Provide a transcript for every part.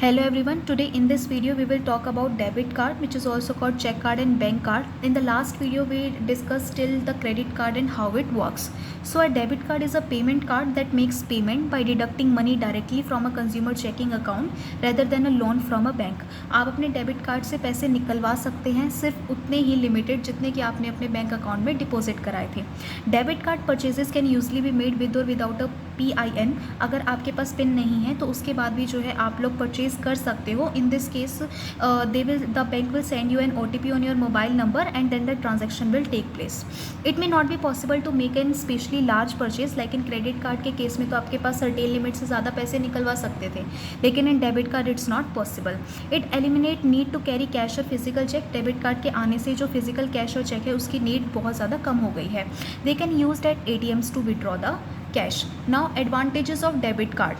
Hello everyone, today in this video we will talk about debit card, which is also called check card and bank card. In the last video we discussed till the credit card and how it works. So a debit card is a payment card that makes payment by deducting money directly from a consumer checking account rather than a loan from a bank. आप अपने debit card से पैसे निकलवा सकते हैं सिर्फ उतने ही limited जितने कि आपने अपने बैंक अकाउंट में डिपॉजिट कराए थे. Debit card purchases can usually be made with और विदाउट अ PIN. अगर आपके पास पिन नहीं है तो उसके बाद भी जो है आप लोग परचेज कर सकते हो. In this case the bank will send you an OTP on your mobile number and then the transaction will take place. It may not be possible to make an specially large purchase like in credit card के case में तो आपके पास certain limit से ज़्यादा पैसे निकलवा सकते थे, लेकिन इन debit card it's not possible. It eliminate need to carry cash और फिजिकल चेक. डेबिट कार्ड के आने से जो फिजिकल कैश और चेक है उसकी नीड बहुत ज़्यादा कम हो गई है. They can use that ATMs to withdraw the cash. Now advantages of debit card.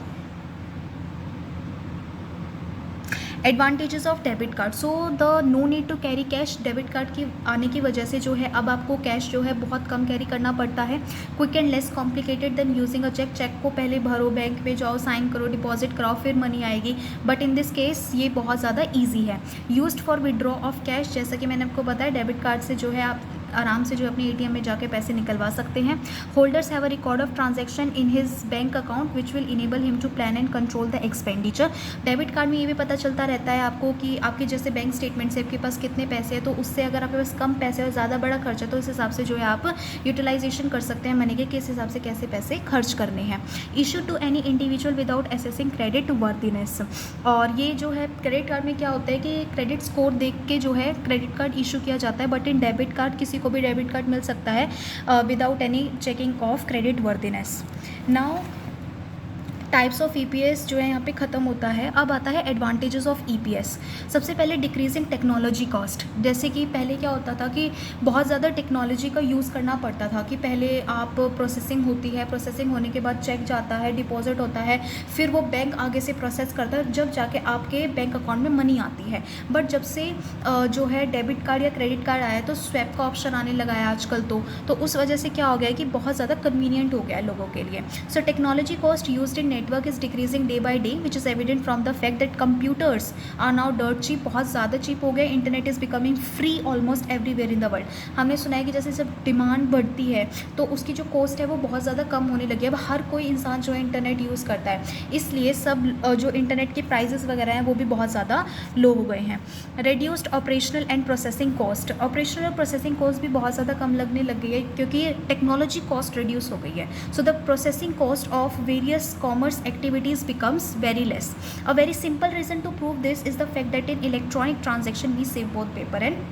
Advantages of debit card. So the no need to carry cash. Debit card की आने की वजह से जो है अब आपको कैश जो है बहुत कम कैरी करना पड़ता है. Quick and less complicated than using a cheque. Cheque को पहले भरो, बैंक में जाओ, साइन करो, डिपॉजिट कराओ, फिर मनी आएगी. बट इन दिस केस ये बहुत ज़्यादा ईजी है. Used for withdraw of cash. जैसा कि मैंने आपको बताया डेबिट कार्ड से जो है आप आराम से जो अपने ATM में जाके पैसे निकलवा सकते हैं. Holders have a record of transaction in his bank account which will enable him to plan and control the expenditure. Debit card में ये भी पता चलता रहता है आपको कि आपके जैसे बैंक स्टेटमेंट से आपके पास कितने पैसे हैं, तो उससे अगर आपके पास कम पैसे और ज़्यादा बड़ा खर्च है तो उस हिसाब से जो है आप यूटिलाइजेशन कर सकते हैं मनी के किस हिसाब से कैसे पैसे खर्च करने हैं. Issue to any individual without assessing credit worthiness. और ये जो है क्रेडिट कार्ड में क्या होता है कि क्रेडिट स्कोर देख के जो है क्रेडिट कार्ड इशू किया जाता है. बट इन डेबिट कार्ड किसी को भी डेबिट कार्ड मिल सकता है without any checking of credit worthiness. Now types of EPS जो है यहाँ पे ख़त्म होता है. अब आता है एडवांटेजेस ऑफ EPS. सबसे पहले डिक्रीजिंग टेक्नोलॉजी कॉस्ट. जैसे कि पहले क्या होता था कि बहुत ज़्यादा टेक्नोलॉजी का यूज़ करना पड़ता था कि पहले आप प्रोसेसिंग होती है, प्रोसेसिंग होने के बाद चेक जाता है, डिपॉजिट होता है, फिर वो बैंक आगे से प्रोसेस करता है, जब जाके आपके बैंक अकाउंट में मनी आती है. बट जब से जो है डेबिट कार्ड या क्रेडिट कार्ड आया तो स्वैप का ऑप्शन आने लगा है आजकल तो उस वजह से क्या हो गया है कि बहुत ज़्यादा कन्वीनियंट हो गया है लोगों के लिए. So technology cost used in network is decreasing day by day which is evident from the fact that computers are now dirt cheap. बहुत ज़्यादा चीप हो गए. Internet is becoming free almost everywhere in the world. हमने सुना है कि जैसे जब डिमांड बढ़ती है तो उसकी जो कॉस्ट है वो बहुत ज़्यादा कम होने लगी है. अब हर कोई इंसान जो है इंटरनेट यूज़ करता है, इसलिए सब जो इंटरनेट के प्राइजेस वगैरह हैं वो भी बहुत ज़्यादा लो हो गए हैं. Reduced operational and processing cost. Operational और प्रोसेसिंग कॉस्ट भी बहुत ज़्यादा कम लगने लग गई है क्योंकि टेक्नोलॉजी कॉस्ट रिड्यूस हो गई है. So the processing cost of various commerce activities becomes very less. A very simple reason to prove this is the fact that in electronic transaction we save both paper and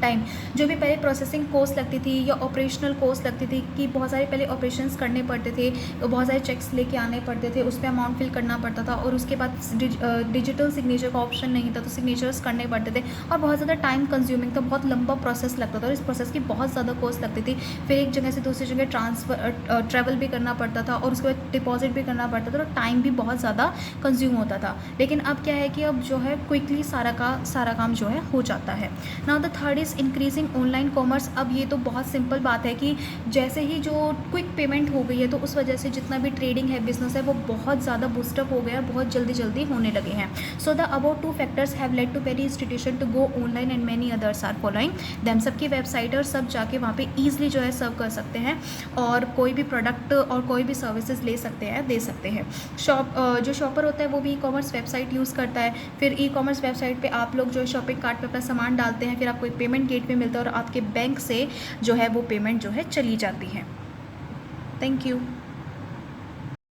time. जो भी पहले processing cost लगती थी या operational cost लगती थी कि बहुत सारे पहले ऑपरेशंस करने पड़ते थे, बहुत सारे चेक्स लेके आने पड़ते थे, उस पर अमाउंट फिल करना पड़ता था और उसके बाद डिजिटल सिग्नेचर का ऑप्शन नहीं था तो सिग्नेचर्स करने पड़ते थे और बहुत ज़्यादा टाइम कंज्यूमिंग था, बहुत लंबा प्रोसेस लगता था और इस प्रोसेस की बहुत ज़्यादा कॉस्ट लगती थी. फिर एक जगह से दूसरी जगह ट्रैवल भी करना पड़ता था और उसके बाद डिपॉजिट भी करना पड़ता था और टाइम भी बहुत ज़्यादा कंज्यूम होता था. लेकिन अब क्या है कि अब जो है क्विकली सारा काम जो है हो जाता है. Now the third increasing online commerce. अब ये तो बहुत सिंपल बात है कि जैसे ही जो क्विक पेमेंट हो गई है तो उस वजह से जितना भी ट्रेडिंग है, बिजनेस है, वो बहुत ज़्यादा बूस्टअप हो गया, बहुत जल्दी होने लगे हैं. So the about two factors have led to many institution to go online and many others are following them. सबकी वेबसाइट और सब जाके वहाँ पे ईजिली जो है सर्व कर सकते हैं और कोई भी प्रोडक्ट और कोई भी सर्विसेज ले सकते हैं, दे सकते हैं. जो शॉपर होता है वो भी ई-कॉमर्स वेबसाइट यूज़ करता है. फिर ई-कॉमर्स वेबसाइट पे आप लोग जो है शॉपिंग कार्ट पे अपना सामान डालते हैं, फिर आपको एक पेमेंट गेट पे मिलता है और आपके बैंक से जो है वो पेमेंट जो है चली जाती है. Thank you.